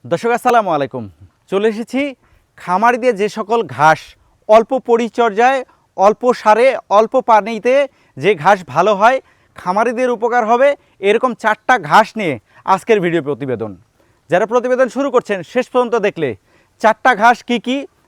দর্শক আসসালামু আলাইকুম। চলে এসেছি খামারিদের যে সকল ঘাস অল্প পরিচর্যায়, অল্প সারে, অল্প পানিতে যে ঘাস ভালো হয়, খামারিদের উপকার হবে, এরকম 4টা ঘাস নিয়ে আজকের ভিডিও প্রতিবেদন। যারা প্রতিবেদন শুরু করছেন শেষ পর্যন্ত দেখলে 4টা ঘাস কি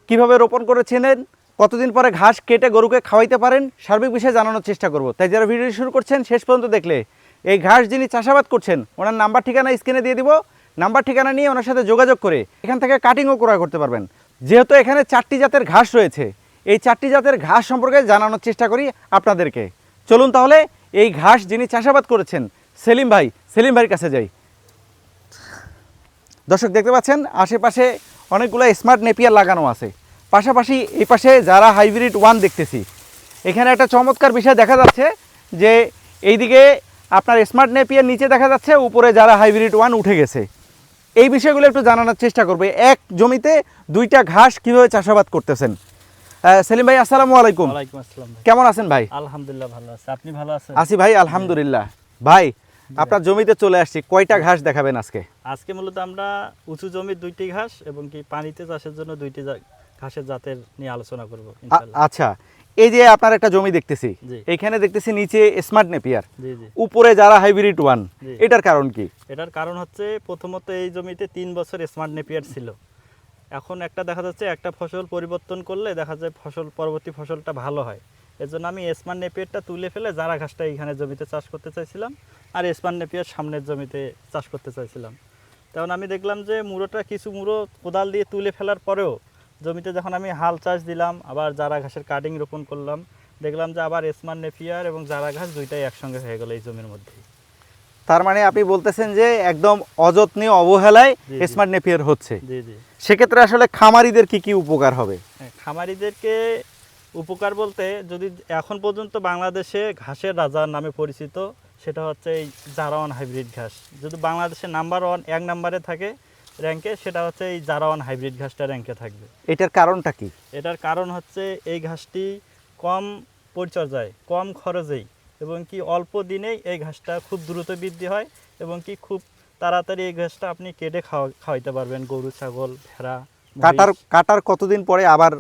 কিভাবে রোপণ করেছিলেন, কতদিন পরে ঘাস কেটে গরুকে খাওয়াইতে পারেন, সার্বিক বিষয়ে জানানোর চেষ্টা করব। তাই যারা ভিডিও শুরু করছেন শেষ পর্যন্ত দেখলে এই ঘাস যিনি চাষাবাদ করছেন ওনার নাম্বার ঠিকানা স্ক্রিনে দিয়ে দিব। নাম্বার ঠিকানা নিয়ে ওনার সাথে যোগাযোগ করে এখান থেকে কাটিংও ক্রয় করতে পারবেন। যেহেতু এখানে 4টি জাতের ঘাস রয়েছে, এই 4টি জাতের ঘাস সম্পর্কে জানানোর চেষ্টা করি আপনাদেরকে। চলুন তাহলে এই ঘাস যিনি চাষাবাদ করেছেন সেলিম ভাইয়ের কাছে যাই। দর্শক দেখতে পাচ্ছেন আশেপাশে অনেকগুলো স্মার্ট নেপিয়ার লাগানো আছে, পাশাপাশি এই পাশে যারা হাইব্রিড 1 দেখতেছি। এখানে একটা চমৎকার বিষয় দেখা যাচ্ছে যে এইদিকে আপনার স্মার্ট নেপিয়ার নিচে দেখা যাচ্ছে, উপরে যারা হাইব্রিড 1 উঠে গেছে। এই বিষয়গুলো একটু জানানোর চেষ্টা করবে। এক জমিতে 2টা ঘাস কিভাবে চাষাবাদ করতেছেন। সেলিম ভাই আসসালামু আলাইকুম। ওয়ালাইকুম আসসালাম ভাই। কেমন আছেন ভাই? আলহামদুলিল্লাহ ভালো আছি, আপনি ভালো আছেন? আছি ভাই আলহামদুলিল্লাহ। ভাই আপনার জমিতে চলে আসছি, কয়টা ঘাস দেখাবেন আজকে? আজকে মূলত আমরা উঁচু জমির 2টি ঘাস এবং কি পানিতে চাষের জন্য 2টি ঘাসের জাতের নিয়ে আলোচনা করব ইনশাআল্লাহ। আচ্ছা, এই যে আপনার একটা জমি দেখতেছি, এইখানে দেখতেছি নিচে স্মার্ট নেপিয়ার, উপরে যারা হাইব্রিড 1, এটার কারণ কি? এটার কারণ হচ্ছে প্রথমত এই জমিতে 3 বছর স্মার্ট নেপিয়ার ছিল। এখন একটা দেখা যাচ্ছে একটা ফসল পরিবর্তন করলে দেখা যায় পরবর্তী ফসলটা ভালো হয়। এজন্য আমি স্মার্ট নেপিয়ারটা তুলে ফেলে যারা ঘাসটা এইখানে জমিতে চাষ করতে চাইছিলাম, আর স্মার্ট নেপিয়ার সামনের জমিতে চাষ করতে চাইছিলাম। তখন আমি দেখলাম যে কিছু মুড়ো কোদাল দিয়ে তুলে ফেলার পরেও জমিতে যখন আমি হাল চাষ দিলাম, আবার যারা ঘাসের কাটিং রোপণ করলাম, দেখলাম যে আবার স্মার্ট নেপিয়ার এবং যারা ঘাস 2টাই একসঙ্গে হয়ে গেল এই জমির মধ্যে। তার মানে আপনি বলতেছেন যে একদম অযত্নে অবহেলায় স্মার্ট নেপিয়ার হচ্ছে। জি জি। সেক্ষেত্রে আসলে খামারিদের কি উপকার হবে? খামারিদেরকে উপকার বলতে, যদি এখন পর্যন্ত বাংলাদেশে ঘাসের রাজার নামে পরিচিত সেটা হচ্ছে এই জারাওয়ান হাইব্রিড ঘাস। যদি বাংলাদেশে এক নম্বরে থাকে র্যাঙ্কে, সেটা হচ্ছে এই জারাওয়ান হাইব্রিড ঘাসটা র্যাঙ্কে থাকবে। এটার কারণটা কি? এটার কারণ হচ্ছে এই ঘাসটি কম পরিচর্যায়, কম খরচেই এবং কি অল্প দিনেই এই ঘাসটা খুব দ্রুত বৃদ্ধি হয় এবং কি খুব তাড়াতাড়ি এই ঘাসটা আপনি কেটে খাওয়াইতে পারবেন গরু, ছাগল, ভেড়া। কাটার কতদিন পরে আবার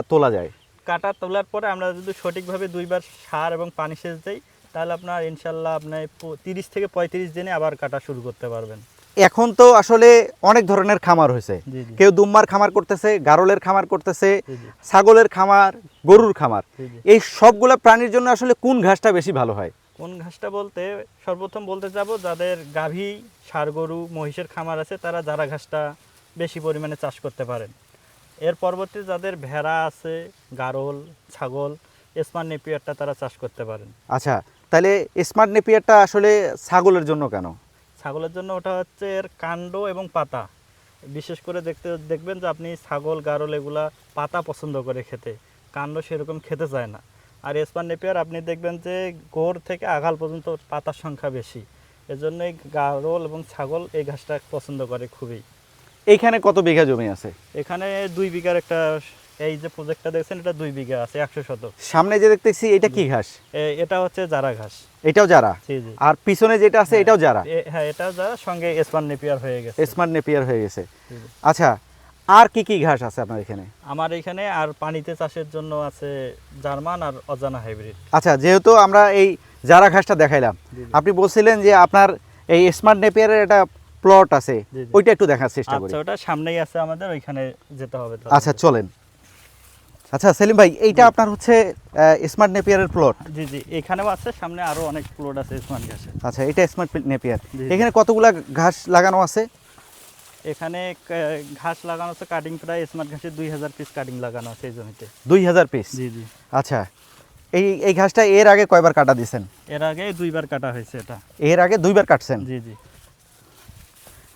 তোলা যায়? কাটা তোলার পরে আমরা যদি সঠিকভাবে 2বার সার এবং পানি সেচ দেই, তাহলে আপনার ইনশাল্লাহ আপনি 30 থেকে 35 দিনে আবার কাটা শুরু করতে পারবেন। এখন তো আসলে অনেক ধরনের খামার হয়েছে, কেউ দুম্বার খামার করতেছে, গারলের খামার করতেছে, ছাগলের খামার, গরুর খামার। এই সবগুলা প্রাণীর জন্য আসলে কোন ঘাসটা বেশি ভালো হয়? কোন ঘাসটা বলতে সর্বপ্রথম বলতে যাব, যাদের গাভী, ষাঁড় গরু, মহিষের খামার আছে তারা যারা ঘাসটা বেশি পরিমাণে চাষ করতে পারেন। এর পরবর্তী যাদের ভেড়া আছে, গারল, ছাগল, স্মার্ট নেপিয়ারটা তারা চাষ করতে পারেন। আচ্ছা, তাহলে স্মার্ট নেপিয়ারটা আসলে ছাগলের জন্য কেন? ছাগলের জন্য ওটা হচ্ছে এর কাণ্ড এবং পাতা। বিশেষ করে দেখবেন যে আপনি ছাগল, গারল এগুলা পাতা পছন্দ করে খেতে, কাণ্ড সেরকম খেতে চায় না। আর স্মার্ট নেপিয়ার আপনি দেখবেন যে গোড় থেকে আগাল পর্যন্ত পাতার সংখ্যা বেশি, এজন্যই গারল এবং ছাগল এই ঘাসটা পছন্দ করে খুবই। এইখানে কত বিঘা জমি আছে? এখানে 2 বিঘার একটা, এই যে প্রজেক্টটা দেখছেন এটা 2 বিঘা আছে, 100 শতক। সামনে যে দেখতেছি এটা কি ঘাস? এটা হচ্ছে জারা ঘাস। এটাও জারা? জি জি। আর পিছনে যেটা আছে এটাও জারা? হ্যাঁ, এটাও জারা, সঙ্গে স্মার্ট নেপিয়ার হয়ে গেছে। স্মার্ট নেপিয়ার হয়ে গেছে। আচ্ছা, আর কি ঘাস আছে আপনার এখানে? আমার এখানে আর পানিতে চাষের জন্য আছে জার্মান আর অজানা হাইব্রিড। আচ্ছা, যেহেতু আমরা এই জারা ঘাসটা দেখাইলাম, আপনি বলছিলেন যে আপনার এই স্মার্ট নেপিয়ারের একটা প্লট আছে, ওইটা একটু দেখার চেষ্টা করি। আচ্ছা, ওটা সামনেই আছে আমাদের, ওইখানে যেতে হবে। আচ্ছা চলেন। আচ্ছা সেলিম ভাই, এইটা আপনার হচ্ছে স্মার্ট নেপিয়ারের প্লট? জি জি, এখানেও আছে, সামনে আরো অনেক প্লট আছে স্মার্ট ঘাসের। আচ্ছা, এটা স্মার্ট নেপিয়ার। এখানে কতগুলা ঘাস লাগানো আছে? এখানে ঘাস লাগানো আছে কাটিং, প্রায় স্মার্ট ঘাসের 2000 পিস কাটিং লাগানো আছে এই জমিতে। 2000 পিস? জি জি। আচ্ছা, এই ঘাসটা এর আগে কয়বার কাটা দিয়েছেন? এর আগে 2বার কাটা হয়েছে এটা। এর আগে 2বার কাটছেন? জি জি।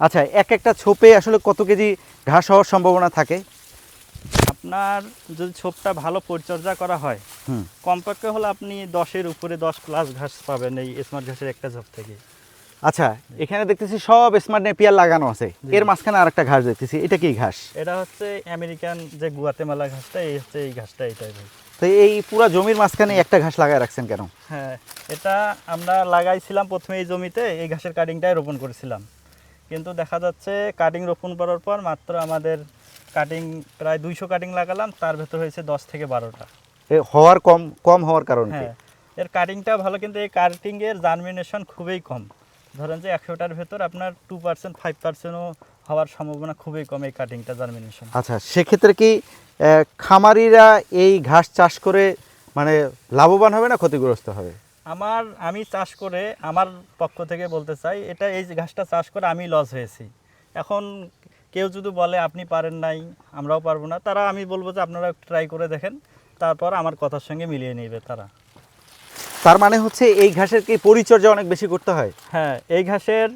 আচ্ছা, একটা ছোপে আসলে কত কেজি ঘাস হওয়ার সম্ভাবনা থাকে? আপনার যদি ছোপটা ভালো পরিচর্যা করা হয়, কমপক্ষে হলে আপনি 10-এর উপরে 10+ ঘাস পাবেন এই স্মার্ট ঘাসের একটা ঝোপ থেকে। আচ্ছা, এখানে দেখতেছি সব স্মার্ট নেপিয়ার লাগানো আছে, এর মাঝখানে আরেকটা ঘাস দেখতেছি, এটা কি ঘাস? এটা হচ্ছে আমেরিকান যে গুয়াতেমালা ঘাসটা, এই হচ্ছে এই ঘাসটা, এটাই ভাই। তো এই পুরো জমির মাঝখানে একটা ঘাস লাগায় রাখছেন কেন? হ্যাঁ, এটা আমরা লাগাইছিলাম প্রথমে এই জমিতে, এই ঘাসের কাটিংটাই রোপণ করেছিলাম। কিন্তু দেখা যাচ্ছে কাটিং রোপণ করার পর মাত্র আমাদের কাটিং প্রায় 200 কাটিং লাগালাম, তার ভেতর হয়েছে 10 থেকে 12টা। হওয়ার কম হওয়ার কারণ কি? হ্যাঁ, এর কাটিংটা ভালো, কিন্তু এই কাটিংয়ের জার্মিনেশন খুবই কম। ধরেন যে 100টার ভেতর আপনার 2% 5%ও হওয়ার সম্ভাবনা খুবই কম এই কাটিংটা জার্মিনেশন। আচ্ছা, সেক্ষেত্রে কি খামারিরা এই ঘাস চাষ করে মানে লাভবান হবে না ক্ষতিগ্রস্ত হবে? আমি চাষ করে আমার পক্ষ থেকে বলতে চাই, এই ঘাসটা চাষ করে আমি লস হয়েছি। এখন কেউ যদি বলে আপনি পারেন নাই, আমরাও পারবো না, আমি বলবো যে আপনারা ট্রাই করে দেখেন, তারপর আমার কথার সঙ্গে মিলিয়ে নেবে তারা। তার মানে হচ্ছে এই ঘাসের কি পরিচর্যা অনেক বেশি করতে হয়? হ্যাঁ, এই ঘাসের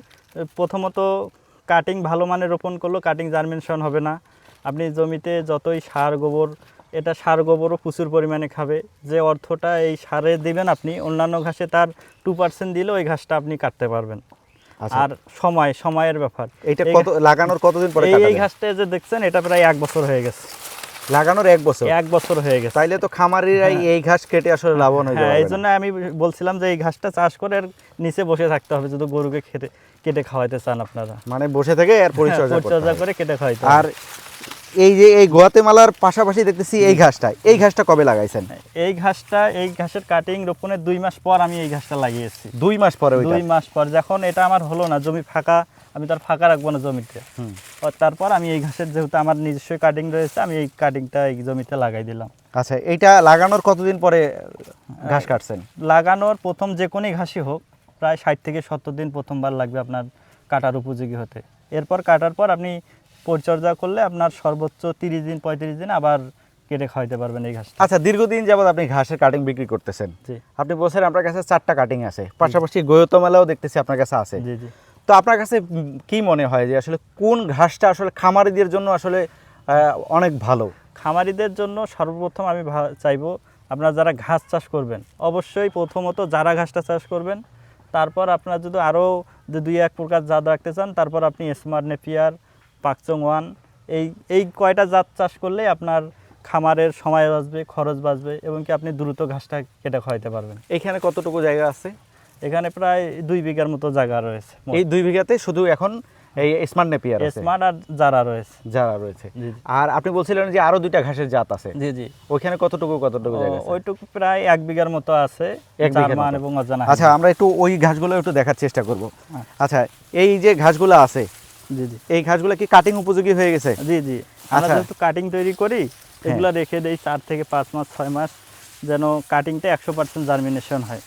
প্রথমত কাটিং ভালো মানের রোপণ করলেও কাটিং জার্মিনেশন হবে না। আপনি জমিতে যতই সার গোবর, এটা সার গোবরও প্রচুর পরিমাণে খাবে। যে অর্থটা এই সারে দিবেন আপনি, অন্যান্য ঘাসে তার 2% দিলেও ওই ঘাসটা আপনি কাটতে পারবেন। আচ্ছা, আর সময়ের ব্যাপার। এটা লাগানোর কতদিন পরে এই কাটাবেন? ঘাসটা যে দেখছেন, এটা প্রায় 1 বছর হয়ে গেছে। লাগানোর 1 বছর? 1 বছর হয়ে গেছে। তাইলে তো খামারিরাই এই ঘাস কেটে আসলে লাভবান হয়ে হ্যাঁ, যাবে। এই জন্য আমি বলছিলাম যে এই ঘাসটা চাষ করে এর নিচে বসে থাকতে হবে, যদি গরুকে কেটে খাওয়াইতে চান আপনারা। মানে বসে থেকে এর পরিচর্যা করে কেটে খাওয়াইতে আর এই যে এই গোয়াতেমালার পাশাপাশি দেখতেছি এই ঘাসটা কবে লাগাইছেন? এই ঘাসের কাটিং রোপণের 2 মাস পর আমি এই ঘাসটা লাগিয়েছি। 2 মাস পরে? 2 মাস পর, যখন এটা আমার হলো না, জমি ফাঁকা, আমি তার ফাঁকা রাখবো না জমিতে, তারপর আমি এই ঘাসের, যেহেতু আমার নিজস্ব কাটিং রয়েছে, আমি এই কাটিংটা এই জমিতে লাগাই দিলাম। আচ্ছা, এটা লাগানোর কতদিন পরে ঘাস কাটছেন? লাগানোর প্রথম যে কোনো ঘাসই হোক প্রায় 60 থেকে 70 দিন প্রথমবার লাগবে আপনার কাটার উপযোগী হতে। এরপর কাটার পর আপনি পরিচর্যা করলে আপনার সর্বোচ্চ 30 দিন 35 দিন আবার কেটে খাওয়াইতে পারবেন এই ঘাসটা। আচ্ছা, দীর্ঘদিন যাবত আপনি ঘাসের কাটিং বিক্রি করতেছেন। জি। আপনি বলছেন আপনার কাছে 4টা কাটিং আছে, পাশাপাশি গোয়াতেমালাও দেখতেছি আপনার কাছে আছে। জি জি। তো আপনার কাছে কি মনে হয় যে আসলে কোন ঘাসটা আসলে খামারিদের জন্য আসলে অনেক ভালো? খামারিদের জন্য সর্বপ্রথম আমি চাইবো, আপনারা যারা ঘাস চাষ করবেন, অবশ্যই প্রথমত যারা ঘাসটা চাষ করবেন, তারপর আপনারা যদি আরও যে 2-1 প্রকার জাত রাখতে চান, তারপর আপনি স্মার্ট নেপিয়ার, পাকচং 1, এই কয়টা জাত চাষ করলেই আপনার খামারের সময় বাঁচবে, খরচ বাঁচবে, এবং কি আপনি দ্রুত ঘাসটা কেটে খাওয়াইতে পারবেন। এখানে কতটুকু জায়গা আছে? এখানে প্রায় 2 বিঘার মতো জায়গা রয়েছে। এই 2 বিঘাতে শুধু এখন এই স্মার্ট নেপিয়ার আছে? স্মার্ট আর জারা রয়েছে। যারা রয়েছে। জি। আর আপনি বলছিলেন যে আরো 2টা ঘাসের জাত আছে? জি জি। ওইখানে কতটুকু জায়গা আছে? ওইটুকু প্রায় 1 বিঘার মতো আছে, জার্মান এবং অজানা। আচ্ছা, আমরা একটু ওই ঘাসগুলো একটু দেখার চেষ্টা করব। হ্যাঁ। আচ্ছা, এই যে ঘাসগুলো আছে, জি জি। এই ঘাসগুলো কি কাটিং উপযোগী হয়ে গেছে? জি জি। আমরা আচ্ছা। যেহেতু কাটিং তৈরি করি, এগুলো রেখে দেই 4 থেকে 5 মাস 6 মাস, যেন কাটিংটা 100% জার্মিনেশন হয়।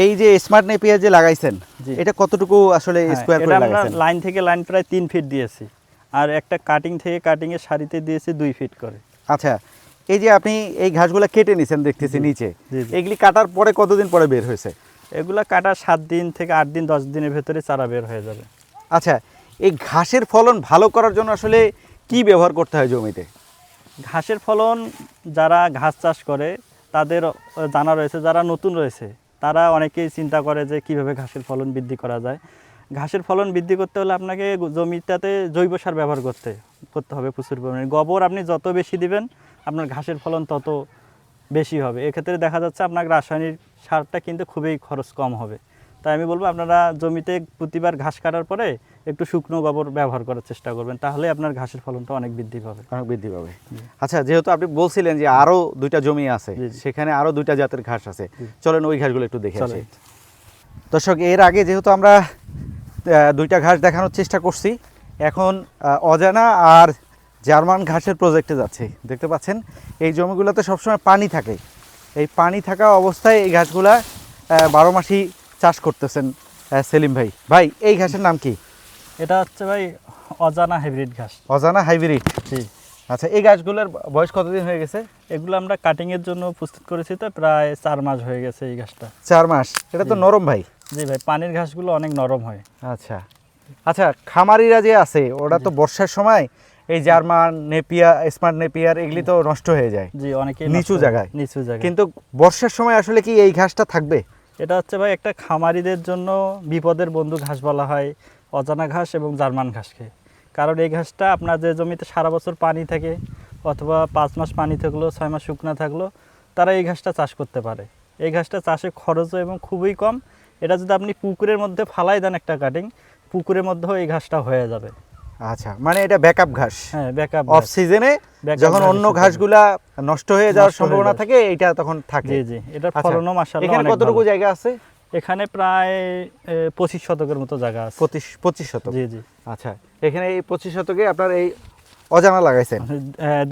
এই যে স্মার্ট নেপিয়ার যে লাগাইছেন, জি। এটা কতটুকু আসলে স্কয়ার করে এটা আমরা লাগাইছেন? লাইন থেকে লাইন প্রায় 3 ফিট দিয়েছি, আর একটা কাটিং থেকে কাটিং এর সারিতে দিয়েছি 2 ফিট করে। আচ্ছা, এই যে আপনি এই ঘাসগুলো কেটে নিছেন দেখতেছি নিচে, জি, জি। এগুলি কাটার পরে কতদিন পরে বের হয়েছে? এগুলা কাটা 7 দিন থেকে 8 দিন 10 দিনের ভেতরে চারা বের হয়ে যাবে। আচ্ছা, এই ঘাসের ফলন ভালো করার জন্য আসলে কি ব্যবহার করতে হয় জমিতে? ঘাসের ফলন যারা ঘাস চাষ করে তাদের জানা রয়েছে, যারা নতুন রয়েছে তারা অনেকেই চিন্তা করে যে কিভাবে ঘাসের ফলন বৃদ্ধি করা যায়। ঘাসের ফলন বৃদ্ধি করতে হলে আপনাকে জমিটাতে জৈব সার ব্যবহার করতে হবে প্রচুর পরিমাণে। গোবর আপনি যত বেশি দিবেন আপনার ঘাসের ফলন তত বেশি হবে। এক্ষেত্রে দেখা যাচ্ছে আপনার রাসায়নিক সারটা কিন্তু খুবই খরচ কম হবে। তাই আমি বলবো আপনারা জমিতে প্রতিবার ঘাস কাটার পরে একটু শুকনো গোবর ব্যবহার করার চেষ্টা করবেন, তাহলে আপনার ঘাসের ফলনটা অনেক বৃদ্ধি পাবে। আচ্ছা, যেহেতু আপনি বলছিলেন যে আরো 2টা জমি আছে, জি। সেখানে আরো 2টা জাতের ঘাস আছে, চলেন ওই ঘাসগুলো একটু দেখে আসি। চলেন। দর্শক, এর আগে যেহেতু আমরা 2টা ঘাস দেখানোর চেষ্টা করছি, এখন অজানা আর জার্মান ঘাসের প্রজেক্টে যাচ্ছে। দেখতে পাচ্ছেন এই জমিগুলোতে সবসময় পানি থাকে, এই পানি থাকা অবস্থায় এই ঘাসগুলা 12 মাসই চাষ করতেছেন সেলিম ভাই। এই ঘাসের নাম কি? এটা হচ্ছে ভাই অজানা হাইব্রিড ঘাস। অজানা হাইব্রিড? জি। আচ্ছা, এই ঘাসগুলোর বয়স কতদিন হয়ে গেছে? এগুলো আমরা কাটিং এর জন্য প্রস্তুত করেছি, তো প্রায় 4 মাস হয়ে গেছে এই ঘাসটা। 4 মাস? এটা তো নরম ভাই। জি ভাই, পানির ঘাসগুলো অনেক নরম হয়। আচ্ছা আচ্ছা, খামারিরা যে আছে ওরা তো বর্ষার সময় এই জার্মান নেপিয়ার, স্মার্ট নেপিয়ার এগুলি তো নষ্ট হয়ে যায়। জি, অনেকে নিচু জায়গায়। কিন্তু কিন্তু বর্ষার সময় আসলে কি এই ঘাসটা থাকবে? এটা হচ্ছে ভাই একটা খামারিদের জন্য বিপদের বন্ধু ঘাস বলা হয় অজানা ঘাস এবং জার্মান ঘাসকে। কারণ এই ঘাসটা আপনার যে জমিতে সারা বছর পানি থাকে, অথবা 5 মাস পানি থাকলো, 6 মাস শুকনো থাকলো, তারা এই ঘাসটা চাষ করতে পারে। এই ঘাসটা চাষে খরচও এবং খুবই কম। এটা যদি আপনি পুকুরের মধ্যে ফালাই দেন একটা কাটিং, পুকুরের মধ্যেও এই ঘাসটা হয়ে যাবে। আচ্ছা, মানে এটা ব্যাকআপ ঘাস। হ্যাঁ, ব্যাকআপ অফ সিজনে যখন অন্য ঘাসগুলা নষ্ট হয়ে যাওয়ার সম্ভাবনা থাকে, এটা তখন থাকে। জি জি, এটার আচ্ছা, ফলনও মাশাআল্লাহ এখানে অনেক কতটুকু ভালো। জায়গা আছে? এখানে প্রায় 25 শতকের মতো জায়গা আছে। 25 শতক। জি জি। আচ্ছা, এখানে এই 25 শতকে আপনার এই অজানা লাগাইছেন।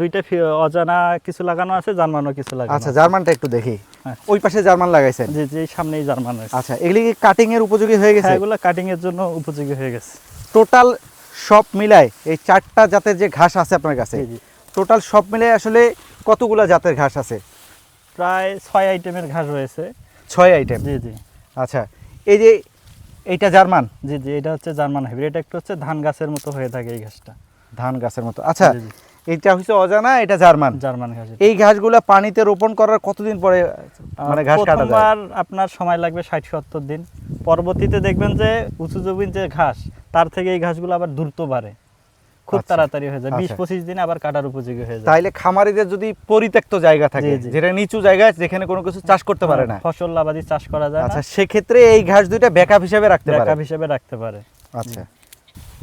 দুইটা অজানা কিছু লাগানো আছে, জার্মানও কিছু লাগানো আচ্ছা, আছে। জার্মানটা একটু দেখি। হ্যাঁ। ওই পাশে জার্মান লাগাইছেন। জি জি, সামনেই জার্মান আছে। আচ্ছা, এগুলি কি কাটিং এর উপযোগী হয়ে গেছে? হ্যাঁ, এগুলো কাটিং এর জন্য উপযোগী হয়ে গেছে। টোটাল সব মিলায় এই 4টা জাতের যে ঘাস আছে আপনার কাছে, জি জি, টোটাল সব মিলায় আসলে কতগুলা জাতের ঘাস আছে? প্রায় 6 আইটেমের ঘাস রয়েছে। 6 আইটেম। জি জি। আচ্ছা, এই যে এইটা জার্মান, জি জি, এটা হচ্ছে জার্মান হাইব্রিড। এটা একটু হচ্ছে ধান গাছের মতো হয়ে থাকে এই ঘাসটা। ধান গাছের মতো। আচ্ছা, জি জি, এইটা হচ্ছে অজানা, এটা জার্মান। জার্মান ঘাস। এই ঘাসগুলা পানিতে রোপণ করার কতদিন পরে মানে ঘাস কাটা যায়? প্রথমবার আপনার সময় লাগবে 60-70 দিন। পরবর্তীতে দেখবেন যে উঁচু জমির যে ঘাস, তার থেকে এই ঘাসগুলো আবার দ্রুত বাড়ে, খুব আচ্ছা, তাড়াতাড়ি হয়ে যায়। আচ্ছা। 20-25 দিনে আবার কাটার উপযোগী হয়ে যায়। তাইলে খামারিদের যদি পরিত্যক্ত জায়গা থাকে, জি, জি। যেটা নিচু জায়গা, যেখানে কোনো কিছু চাষ করতে পারে না, ফসল আবাদি চাষ করা যায় না, আচ্ছা, সেক্ষেত্রে এই ঘাস দুইটা ব্যাকআপ হিসেবে রাখতে পারে। ব্যাকআপ হিসেবে রাখতে পারে। আচ্ছা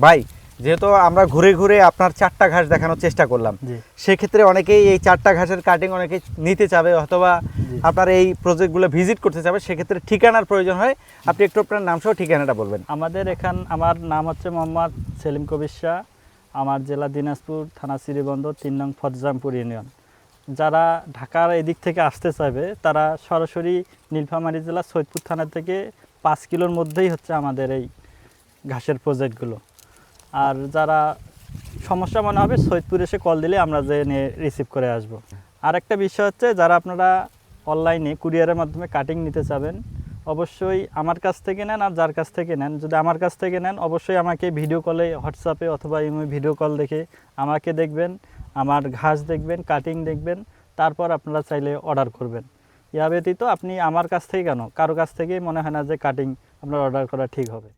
ভাই, যেহেতু আমরা ঘুরে ঘুরে আপনার 4টা ঘাস দেখানোর চেষ্টা করলাম, জি সেক্ষেত্রে অনেকেই এই 4টা ঘাসের কাটিং অনেকে নিতে চাবে, অথবা জি। আপনার এই প্রজেক্টগুলো ভিজিট করতে চাবে, সেক্ষেত্রে ঠিকানার প্রয়োজন হয়। আপনি একটু আপনার নাম সহ ঠিকানাটা বলবেন। আমার নাম হচ্ছে মোহাম্মদ সেলিম কবির শাহ। আমার জেলা দিনাজপুর, থানা শ্রীবন্দর, 3 নং ফতজামপুর ইউনিয়ন। যারা ঢাকার এদিক থেকে আসতে চাইবে, তারা সরাসরি নীলফামারী জেলা সৈয়দপুর থানা থেকে 5 কিলোর মধ্যেই হচ্ছে আমাদের এই ঘাসের প্রজেক্টগুলো। আর যারা সমস্যা মনে হবে, সৈয়দপুর এসে কল দিলে আমরা যে নিয়ে রিসিভ করে আসব। আর একটা বিষয় হচ্ছে, যারা আপনারা অনলাইনে কুরিয়ারের মাধ্যমে কাটিং নিতে চাবেন, অবশ্যই আমার কাছ থেকে নেন। আর যার কাছ থেকে নেন, যদি আমার কাছ থেকে নেন, অবশ্যই আমাকে ভিডিও কলে, হোয়াটসঅ্যাপে অথবা ইমো ভিডিও কল দেখে আমাকে দেখবেন, আমার ঘাস দেখবেন, কাটিং দেখবেন, তারপর আপনারা চাইলে অর্ডার করবেন। ইয়া ব্যতীত আপনি আমার কাছ থেকে কেন, কারো কাছ থেকেই মনে হয় না যে কাটিং আপনার অর্ডার করা ঠিক হবে।